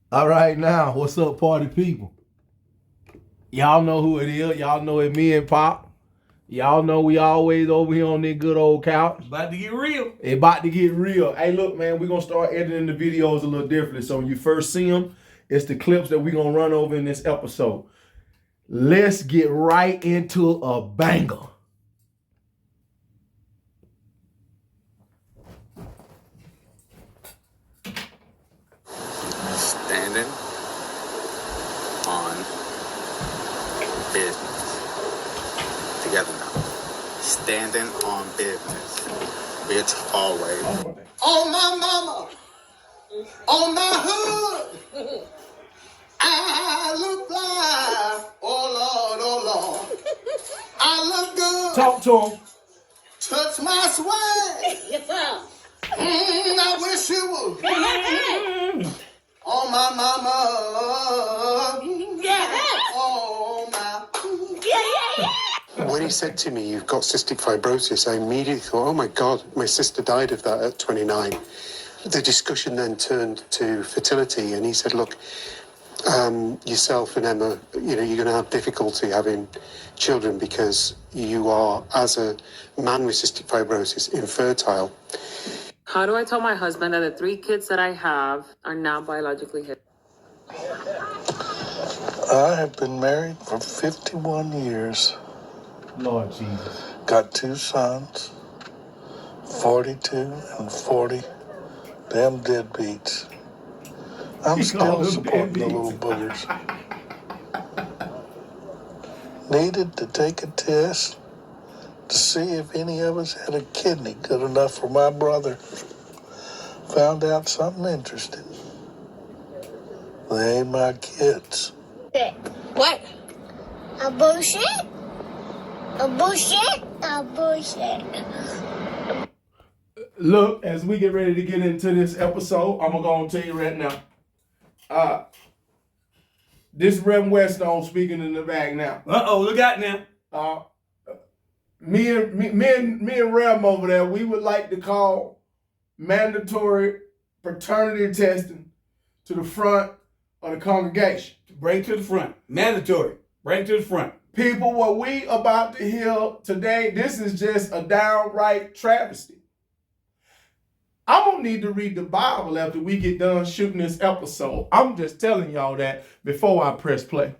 All right, now, what's up, party people? Y'all know who it is. Y'all know it, me and Pop. Y'all know we always over here on this good old couch. About to get real. It about to get real. Hey, look, man, we're going to start editing the videos a little differently. So when you first see them, it's the clips that we're going to run over in this episode. Let's get right into a banger. Standing on business. Together now. Standing on business. Bitch, always. On my mama, on my hood, I look fly. Oh Lord, I look good. Talk to him. Touch my swag. Yes, sir. I wish you would. On my mama, Yeah. on my. When he said to me, you've got cystic fibrosis, I immediately thought, oh my God, my sister died of that at 29. The discussion then turned to fertility, and he said, look, yourself and Emma, you're going to have difficulty having children because you are, as a man with cystic fibrosis, infertile. How do I tell my husband that the 3 kids that I have are not biologically his? I have been married for 51 years. Lord Jesus. Got 2 sons, 42 and 40. Damn deadbeats. I'm still supporting the little boogers. Needed to take a test to see if any of us had a kidney good enough for my brother. Found out something interesting. They ain't my kids. What? A bullshit? A bullshit? A bullshit. Look, as we get ready to get into this episode, I'm going to tell you right now. This Rem Westone speaking in the back now. Uh-oh, look out now. Me and Rem over there, we would like to call mandatory paternity testing to the front of the congregation. Bring to the front. Mandatory. Bring to the front. People, what we about to hear today, this is just a downright travesty. I'm going to need to read the Bible after we get done shooting this episode. I'm just telling y'all that before I press play.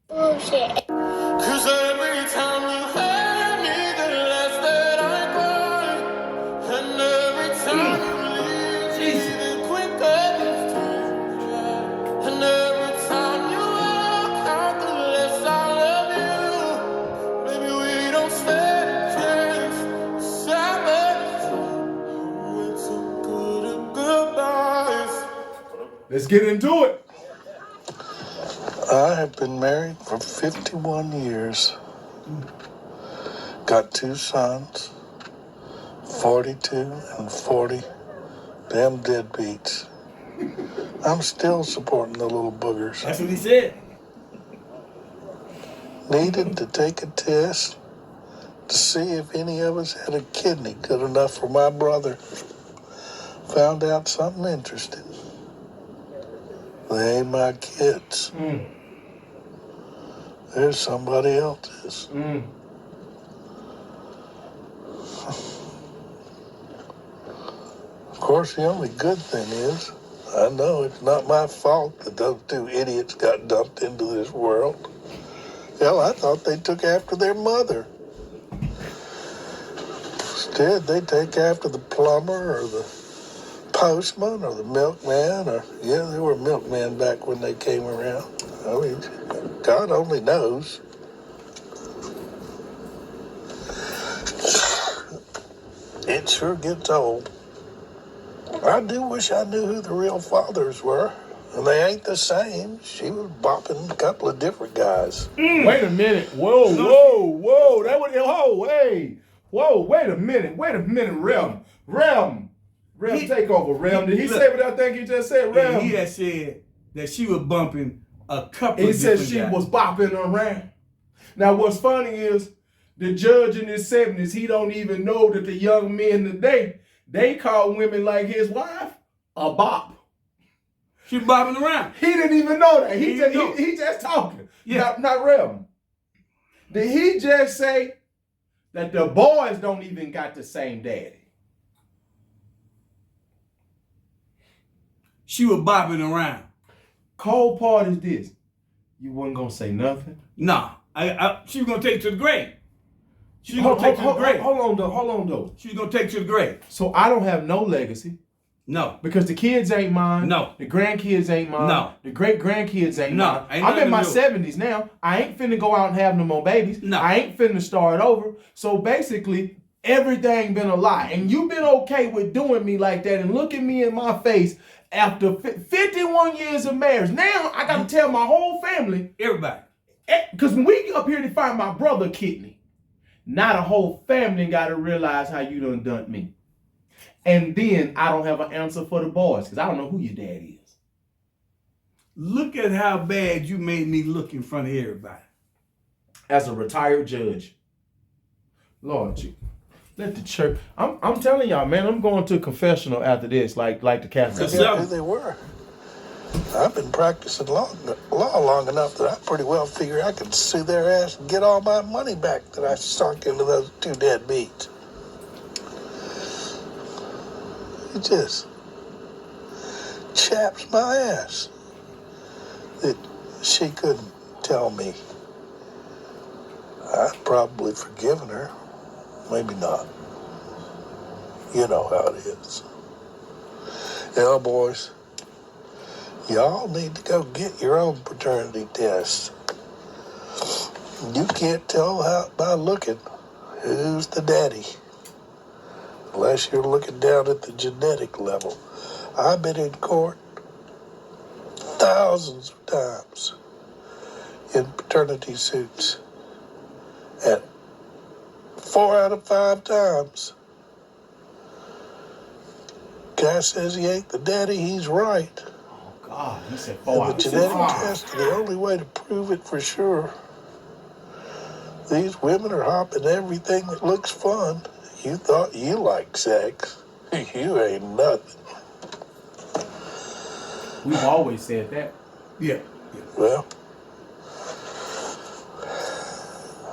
Bullshit. Cause every time you hurt me, the less that I cry. And every time you leave me, the quicker this tears dry. And every time you walk out, the less I love you. Maybe we don't stand a chance. Savage. We're so good at goodbyes. Let's get into it. I have been married for 51 years. Got 2 sons, 42 and 40. Damn deadbeats. I'm still supporting the little boogers. That's what he said. Needed to take a test to see if any of us had a kidney good enough for my brother. Found out something interesting. They ain't my kids. There's somebody else's. Of course, the only good thing is, I know it's not my fault that those 2 idiots got dumped into this world. Hell, I thought they took after their mother. Instead, they take after the plumber or the postman or the milkman, or, yeah, they were milkmen back when they came around. I mean, God only knows. It sure gets old. I do wish I knew who the real fathers were. And they ain't the same. She was bopping a couple of different guys. Wait a minute. Whoa. That was, oh, hey. Whoa, wait a minute, Rem, take over, Rem. Did he say what I think he just said, Rem? He had said that she was bumping a couple He of said different she guys. was bopping around. Now, what's funny is the judge in his 70s, he don't even know that the young men today, they call women like his wife a bop. She bobbing around. He didn't even know that. He didn't know. He just talking. Yeah. Not real. Did he just say that the boys don't even got the same daddy? She was bobbing around. Cold part is this. You wasn't gonna say nothing? Nah. She was gonna take it to the grave. She was gonna take it to the grave. Hold on though. She was gonna take it to the grave. So I don't have no legacy. No. Because the kids ain't mine. No. The grandkids ain't mine. No. The great-grandkids ain't No. mine. Ain't I'm in my nothing to 70s now. I ain't finna go out and have no more babies. No. I ain't finna start over. So basically, everything been a lie. And you been okay with doing me like that and looking me in my face after 51 years of marriage. Now, I gotta tell my whole family. Everybody. Because when we up here to find my brother kidney, now the whole family gotta realize how you done me. And then I don't have an answer for the boys because I don't know who your dad is. Look at how bad you made me look in front of everybody. As a retired judge. Lord, you let the church. I'm telling y'all, man, I'm going to confessional after this, like the Catholic. Yeah, who they were. I've been practicing law long enough that I pretty well figure I could sue their ass and get all my money back that I sunk into those two deadbeats. It just chaps my ass that she couldn't tell me. I've probably forgiven her. Maybe not. You know how it is. Yeah, boys, y'all need to go get your own paternity test. You can't tell by looking who's the daddy. Unless you're looking down at the genetic level. I've been in court thousands of times in paternity suits. And 4 out of 5 times, guy says he ain't the daddy, he's right. Oh, God, he said, And the genetic test is the only way to prove it for sure. These women are hopping everything that looks fun. You thought you liked sex. You ain't nothing. We've always said that. Yeah. Well,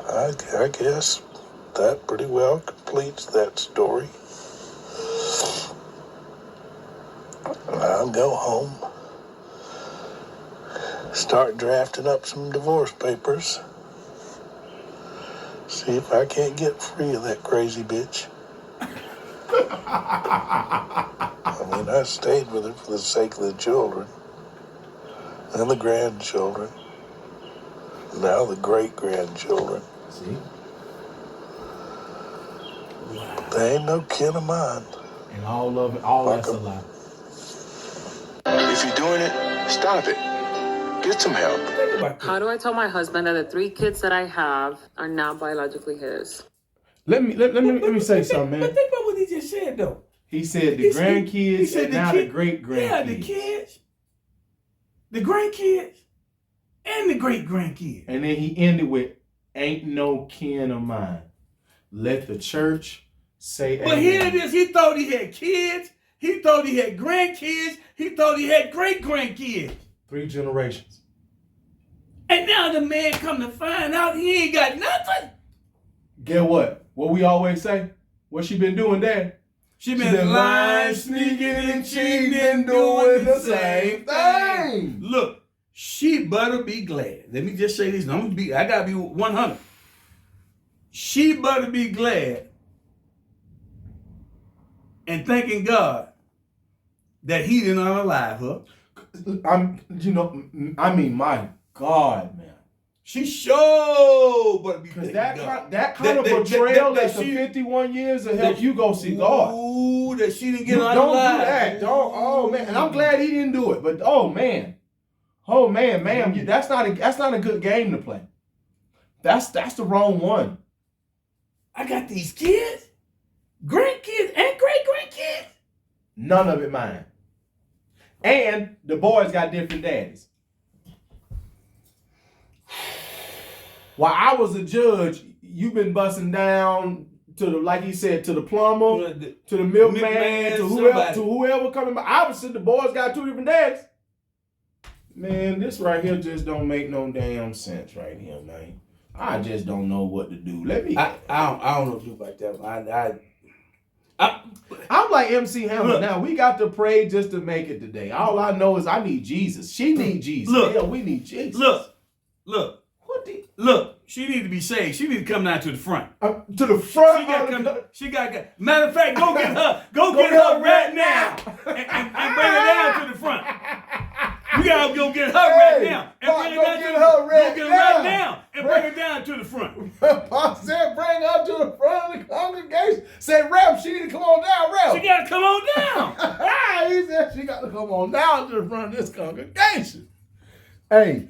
I guess that pretty well completes that story. I'll go home, start drafting up some divorce papers. See if I can't get free of that crazy bitch. I mean, I stayed with her for the sake of the children and the grandchildren. Now the great-grandchildren. See? They ain't no kin of mine. And all of it, all that's a lie. If you're doing it, stop it. Get some help. How do I tell my husband that the 3 kids that I have are not biologically his? Let me say something, man. But think about what he just said, though. He said the grandkids and now the great-grandkids. Yeah, the kids, the grandkids, and the great-grandkids. And then he ended with, ain't no kin of mine. Let the church say But amen. here it is. He thought he had kids. He thought he had grandkids. He thought he had great-grandkids. 3 generations. And now the man come to find out he ain't got nothing. Get what? What we always say? What she been doing there? She been lying, sneaking, and cheating, and doing the same thing. Look, she better be glad. Let me just say this. I gotta be 100. She better be glad and thanking God that he didn't unalive her. My God, man. She sure better be thanking God. That kind of betrayal that the 51 years of help you go see God. Ooh, that she didn't get unalive. Don't do that. Oh man. And I'm glad he didn't do it. But oh man, ma'am, that's not a good game to play. That's the wrong one. I got these kids, grandkids, and great-grandkids. None of it mine. And the boys got different daddies. While I was a judge, you've been busting down to the, like he said, to the plumber, to the milkman, to whoever coming by. Obviously, the boys got 2 different daddies. Man, this right here just don't make no damn sense right here, man. I just don't know what to do. I don't know what to do about that. I'm like MC Hammer now. We got to pray just to make it today. All I know is I need Jesus. She need Jesus. Hell, we need Jesus. Look. What the? Look, she need to be saved. She need to come down to the front. To the front? She got to come. Matter of fact, go get her. Go get her right now. And bring her down to the front. We gotta go get her right now. And bring her down to the right now. And bring her down to the front. Pop said bring her to the front of the congregation. Said, Rev, she need to come on down, Rev. She gotta come on down. He said she got to come on down to the front of this congregation. Hey,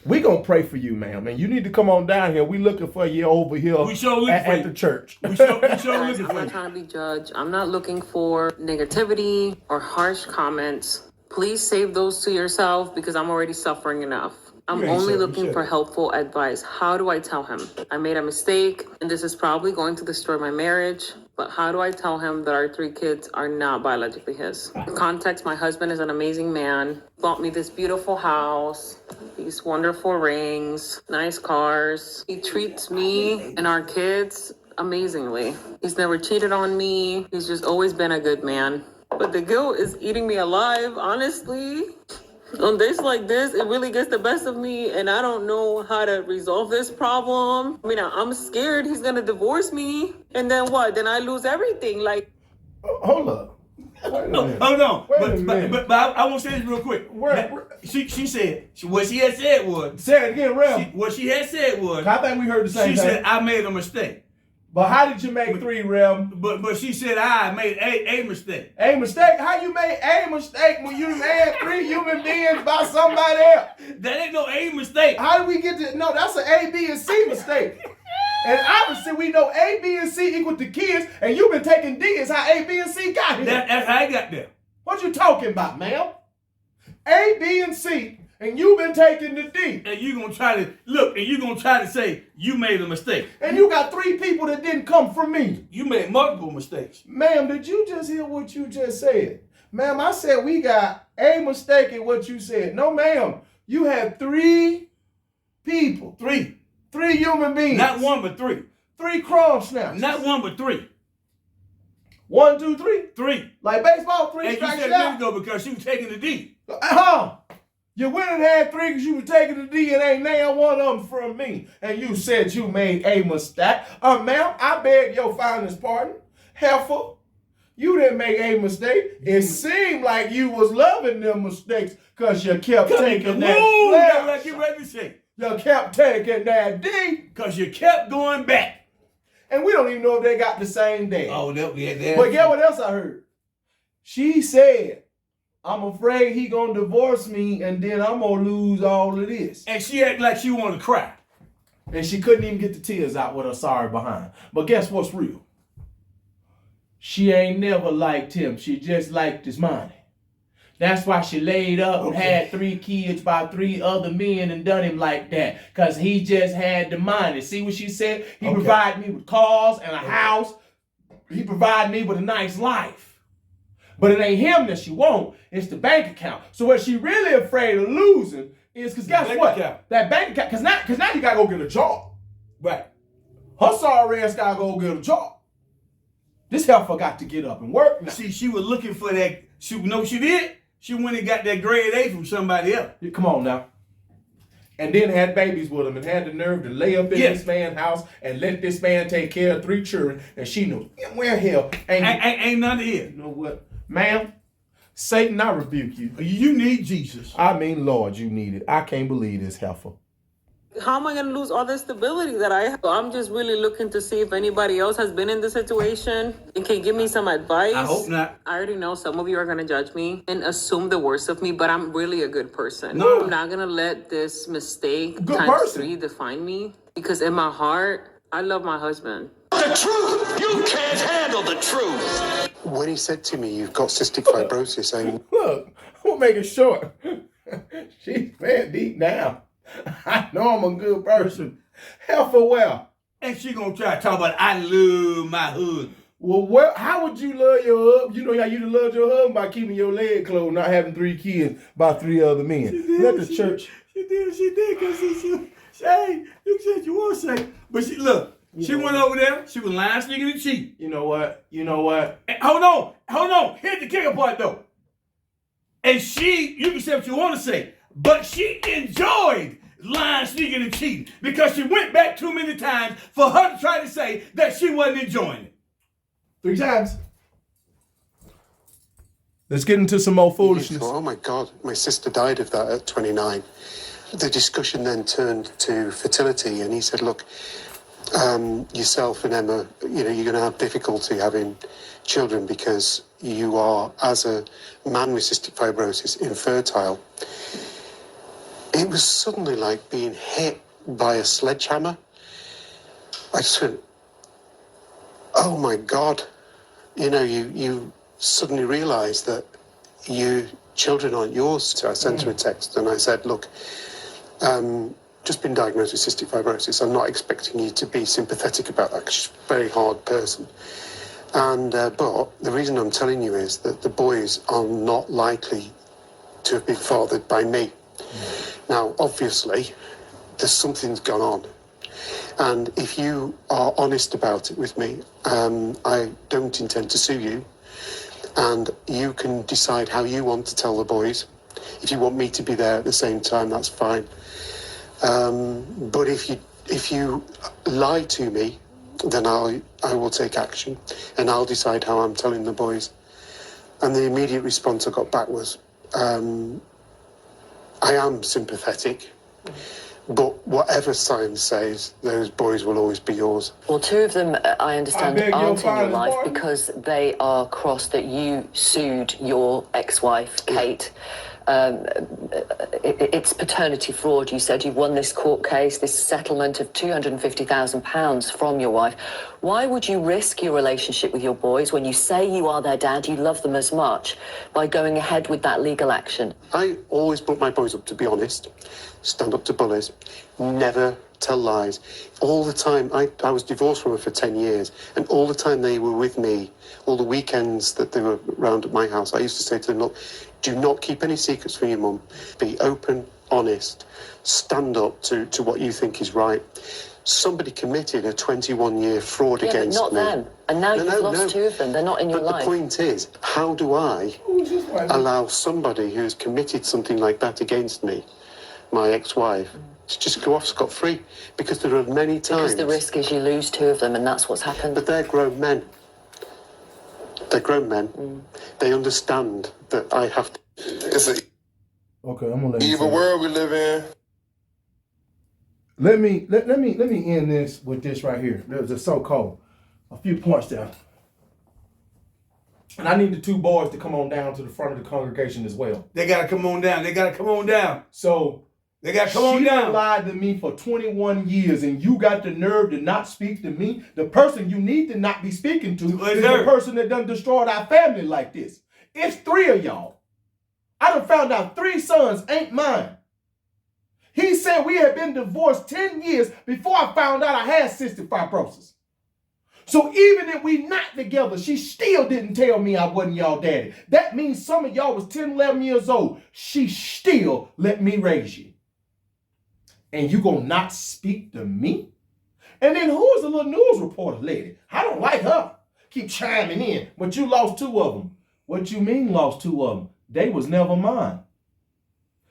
we gonna pray for you, ma'am. And you need to come on down here. We looking for you over here we sure looking for at you. the church. We sure looking I'm for not you. trying to be judged. I'm not looking for negativity or harsh comments. Please save those to yourself because I'm already suffering enough. I'm only looking for helpful advice. How do I tell him? I made a mistake and this is probably going to destroy my marriage, but how do I tell him that our 3 kids are not biologically his? For context, my husband is an amazing man, bought me this beautiful house, these wonderful rings, nice cars. He treats me and our kids amazingly. He's never cheated on me. He's just always been a good man. But the guilt is eating me alive, honestly. On days like this, it really gets the best of me, and I don't know how to resolve this problem. I mean, I'm scared he's gonna divorce me, and then what? Then I lose everything. Like, hold up. Hold on. But I want to say this real quick. She said, what she had said was. Say it again, Rev. What she had said was. I think we heard the same thing. She said, I made a mistake. But how did you make 3, Rev? But she said I made a mistake. A mistake? How you made a mistake when you had 3 human beings by somebody else? That ain't no a mistake. How did we get to? No, that's an A, B, and C mistake. And obviously we know A, B, and C equal to kids, and you've been taking D is how A, B, and C got here. That's how I got there. What you talking about, ma'am? A, B, and C, and you've been taking the D. And you gonna try to look, and you gonna try to say you made a mistake. And you got 3 people that didn't come from me. You made multiple mistakes. Ma'am, did you just hear what you just said? Ma'am, I said we got a mistake in what you said. No, ma'am. You had 3 people. 3 human beings. Not 1, but 3. 3 crumb snatchers. Not 1, but 3. 1, 2, 3? 3. Like baseball, 3 and strikes you said out. a minute ago because she was taking the D. You went and had 3 because you were taking the D and ain't now one of them from me. And you said you made a mistake. Ma'am, I beg your finest pardon. Heifer, you didn't make a mistake. It seemed like you was loving them mistakes because you kept taking that. That's what I get ready to say. You kept taking that D. Because you kept going back. And we don't even know if they got the same day. Oh, yeah. But guess what else I heard? She said, I'm afraid he gonna divorce me and then I'm gonna lose all of this. And she acted like she wanted to cry. And she couldn't even get the tears out with her sorry behind. But guess what's real? She ain't never liked him. She just liked his money. That's why she laid up and had 3 kids by 3 other men and done him like that. Because he just had the money. See what she said? He provided me with cars and a house. He provided me with a nice life. But it ain't him that she want. It's the bank account. So what she really afraid of losing is, because guess what? That bank account. Because now you got to go get a job. Right. Her sorry ass got to go get a job. This heifer got to get up and work now. See, she was looking for that. You know what she did? She went and got that grade A from somebody else. Come on now. And then had babies with him and had the nerve to lay up in this man's house and let this man take care of 3 children. And she knew, where hell ain't none here. You know what? Ma'am, Satan, I rebuke you. You need Jesus. I mean, Lord, you need it. I can't believe this heifer. how am I going to lose all the stability that I have? So I'm just really looking to see if anybody else has been in this situation and can give me some advice. I hope not. I already know some of you are going to judge me and assume the worst of me, but I'm really a good person. No. I'm not going to let this mistake times 3 define me, because in my heart, I love my husband. The truth! You can't handle the truth! When he said to me, you've got cystic fibrosis, Look, we'll make it short. She's been deep down. I know I'm a good person. Hell for well. And she gonna try to talk about I love my husband. Well, how would you love your husband? You know how you love your husband by keeping your leg closed, not having 3 kids by 3 other men. Let the church. She did, because hey, you said you want to say. But she went over there, she was lying, sneaking, and cheating. You know what? And hold on. Here's the kicker part, though. And you can say what you want to say, but she enjoyed lying, sneaking, and cheating because she went back too many times for her to try to say that she wasn't enjoying it. 3 times. Let's get into some more foolishness. Thought, oh my God, my sister died of that at 29. The discussion then turned to fertility, and he said, look, yourself and Emma, you're going to have difficulty having children because you are, as a man with cystic fibrosis, infertile. It was suddenly like being hit by a sledgehammer. I just went, oh my God. You suddenly realise that your children aren't yours. So I sent her a text and I said, look, just been diagnosed with cystic fibrosis. I'm not expecting you to be sympathetic about that because she's a very hard person. And but the reason I'm telling you is that the boys are not likely to have been fathered by me. Now, obviously, there's something's gone on. And if you are honest about it with me, I don't intend to sue you. And you can decide how you want to tell the boys. If you want me to be there at the same time, that's fine. But if you lie to me, then I will take action, and I'll decide how I'm telling the boys. And the immediate response I got back was, I am sympathetic, but whatever science says, those boys will always be yours. Well, 2 of them, I understand, aren't in your life pardon? because they are cross that you sued your ex-wife, Kate. It's paternity fraud. You said you've won this court case, this settlement of £250,000 from your wife. Why would you risk your relationship with your boys when you say you are their dad, you love them as much, by going ahead with that legal action? I always brought my boys up to be honest, stand up to bullies, never tell lies. All the time, I was divorced from her for 10 years, and all the time they were with me, all the weekends that they were around at my house, I used to say to them, look, do not keep any secrets from your mum. Be open, honest, stand up to what you think is right. Somebody committed a 21-year fraud against but not me. them. And now you've lost 2 of them. They're not in your life. But the point is, how do I allow somebody who's committed something like that against me, my ex-wife, to just go off scot-free? Because there are many times... Because the risk is you lose 2 of them, and that's what's happened. But they're grown men. They're grown men. They understand that I have to... It's an Okay, I'm gonna let you evil world we live in. Let me end this with this right here. There's a so-called a few points there. And I need the 2 boys to come on down to the front of the congregation as well. They got to come on down. So They got to come on down. She lied to me for 21 years, and you got the nerve to not speak to me. The person you need to not be speaking to is the person that done destroyed our family like this. It's 3 of y'all. I done found out 3 sons ain't mine. He said we had been divorced 10 years before I found out I had cystic fibrosis. So even if we not together, she still didn't tell me I wasn't y'all daddy. That means some of y'all was 10, 11 years old. She still let me raise you. And you gonna not speak to me? And then who is the little news reporter lady? I don't like her. Keep chiming in, but you lost 2 of them. What you mean lost 2 of them? They was never mine.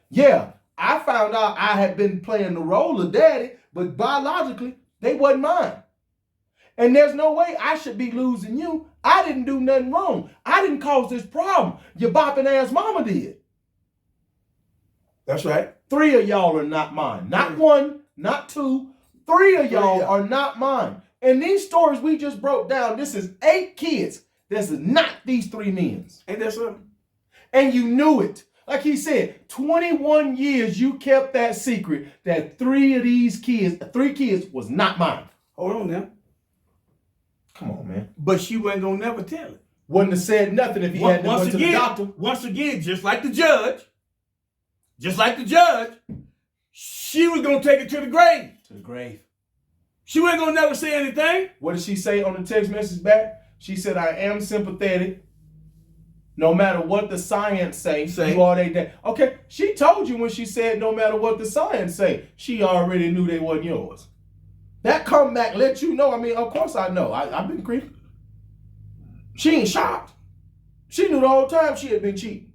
Yeah, I found out I had been playing the role of daddy, but biologically, they wasn't mine. And there's no way I should be losing you. I didn't do nothing wrong. I didn't cause this problem. Your bopping ass mama did. That's right. 3 of y'all are not mine. Not 1, not 2. 3 of y'all are not mine. And these stories we just broke down, this is 8 kids. This is not these 3 men's. Ain't that something? And you knew it. Like he said, 21 years you kept that secret that 3 kids was not mine. Hold on now. Come on, man. But she wasn't going to never tell it. Wouldn't have said nothing if he hadn't went to the doctor. Once again, just like the judge, she was going to take it to the grave. To the grave. She wasn't going to never say anything. What did she say on the text message back? She said, I am sympathetic. No matter what the science say, you are they dad. Okay, she told you when she said no matter what the science say, she already knew they wasn't yours. That comeback let you know. I mean, of course I know. I've been creeping. She ain't shocked. She knew the whole time she had been cheating.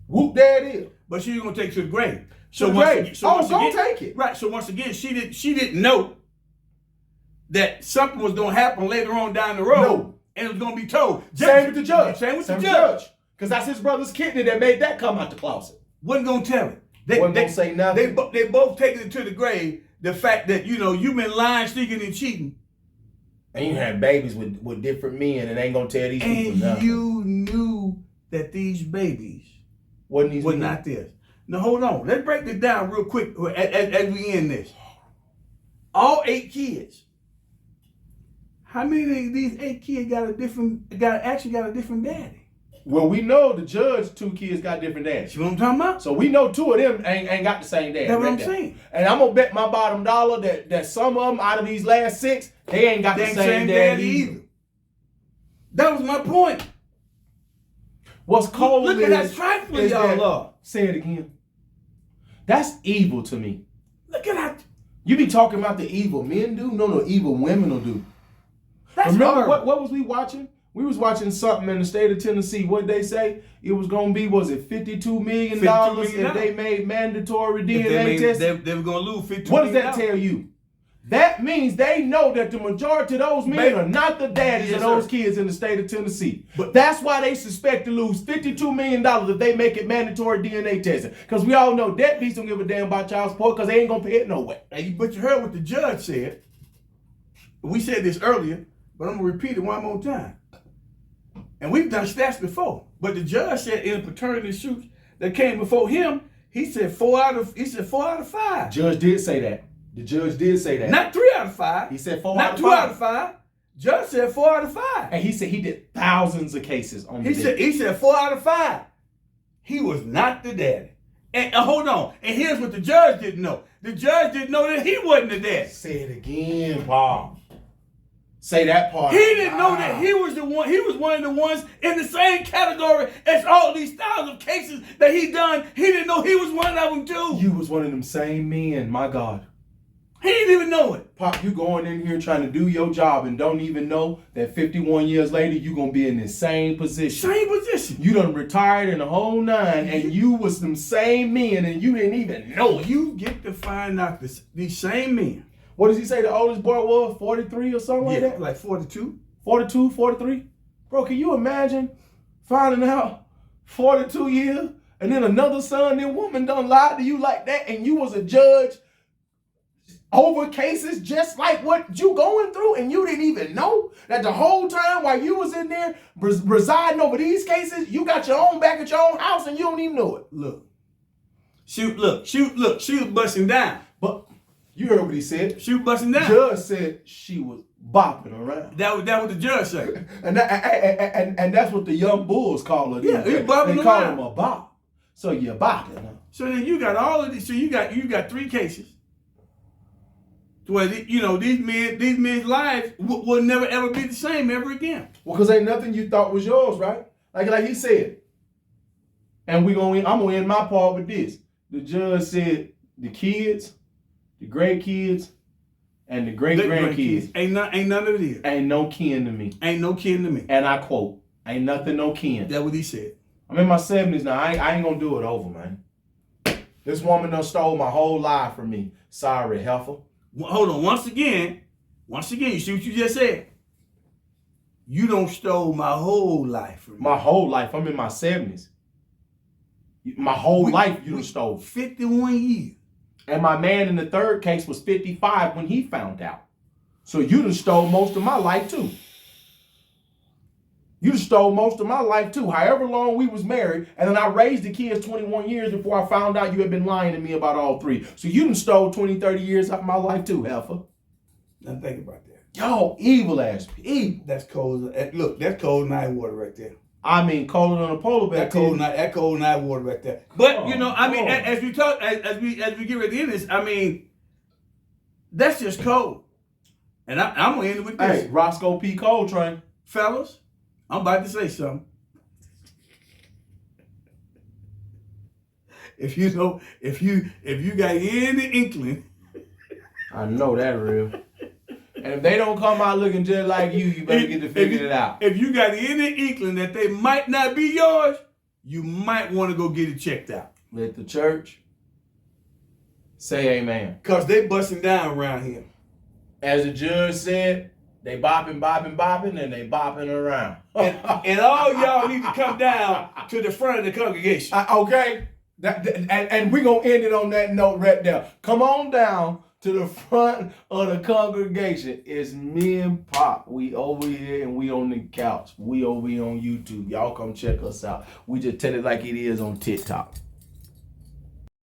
Whoop, there it is. But she was gonna take it to the grave. So go take it. Right. So once again, she didn't know that something was gonna happen later on down the road. No. And it was gonna be told. Same with the judge. Same with the judge. Because that's his brother's kidney that made that come out the closet. Wasn't gonna tell it. Wasn't gonna say nothing. They both taking it to the grave. The fact that, you know, you've been lying, sneaking, and cheating. And you had babies with different men and ain't gonna tell these people nothing. And you knew that these babies were not theirs. Now hold on. Let's break this down real quick as we end this. All 8 kids. How many of these 8 kids got a different daddy? Well, we know the judge 2 kids got different daddies. You know what I'm talking about? So we know 2 of them ain't got the same daddy. That's what I'm saying. And I'm gonna bet my bottom dollar that some of them out of these last 6, they ain't got the same daddy either. That was my point. What's cold Look at that trifling y'all are. Say it again. That's evil to me. Look at that. You be talking about the evil men do? No, evil women will do. Remember what was we watching? We was watching something in the state of Tennessee. What they say? It was going to be, was it $52 million if they made mandatory DNA tests? They were going to lose $52 million. What does that tell you? That means they know that the majority of those men are not the daddies of those kids in the state of Tennessee. But that's why they suspect to lose $52 million if they make it mandatory DNA testing. Because we all know deadbeats don't give a damn about child support because they ain't going to pay it no way. But you heard what the judge said. We said this earlier, but I'm going to repeat it one more time. And we've done stats before. But the judge said in the paternity suits that came before him, he said 4 out of 5. Judge did say that. The judge did say that. Not 3 out of 5. He said 4 Not out of 5. Not 2 out of 5. Judge said 4 out of 5. And he said he did thousands of cases on the He said 4 out of 5. He was not the daddy. And hold on. And here's what the judge didn't know. The judge didn't know that he wasn't the daddy. Say it again, Paul. Say that part. He didn't know that he was the one. He was one of the ones in the same category as all these thousands of cases that he done. He didn't know he was one of them too. You was one of them same men, my God. He didn't even know it. Pop, you going in here trying to do your job and don't even know that 51 years later you gonna be in the same position. Same position. You done retired in the whole 9 and you was them same men and you didn't even know it. You get to find out these same men. What does he say the oldest boy was? 43 or something like that? Like 42. 42, 43? Bro, can you imagine finding out 42 years and then another son, then woman done lied to you like that and you was a judge over cases just like what you going through and you didn't even know that the whole time while you was in there residing over these cases, you got your own back at your own house and you don't even know it. Look, she was busting down. But you heard what he said. She was busting down. The judge said she was bopping around. That what the judge said. and that's what the young bulls call it. Yeah, he bopping they call him a bop. So you're bopping. Huh? So then you got all of these. So you got 3 cases. Where these men's lives will never ever be the same ever again. Well, because ain't nothing you thought was yours, right? Like he said. And I'm gonna end my part with this. The judge said the kids, the great kids, and the great grandkids ain't none of this. Ain't no kin to me. Ain't no kin to me. And I quote, ain't nothing no kin. That's what he said. I'm in my 70s now. I ain't gonna do it over, man. This woman done stole my whole life from me. Sorry, heifer. Hold on. Once again, you see what you just said? You don't stole my whole life from me. My whole life. I'm in my 70s. My whole life you done stole. 51 years. And my man in the third case was 55 when he found out. So you done stole most of my life too. You done stole most of my life too. However long we was married, and then I raised the kids 21 years before I found out you had been lying to me about all 3. So you done stole 20, 30 years out of my life too, heifer. Now think about that. Y'all evil ass people. That's cold. Look, that's cold night water right there. I mean, colder than a polar bear. That cold night water right there. But as we talk, as we get ready to end this, I mean, that's just cold. And I'm going to end it with this. Hey, Roscoe P. Coltrane. Fellas, I'm about to say something. If you got any inkling, I know that real. And if they don't come out looking just like you better get to figure it out. If you got any inkling that they might not be yours, you might want to go get it checked out. Let the church say amen. Because they busting down around here. As the judge said, they bopping, and they bopping around. and all y'all need to come down to the front of the congregation. Okay? And we're going to end it on that note right there. Come on down to the front of the congregation. It's me and Pop. We over here and we on the couch. We over here on YouTube. Y'all come check us out. We just tell it like it is on TikTok.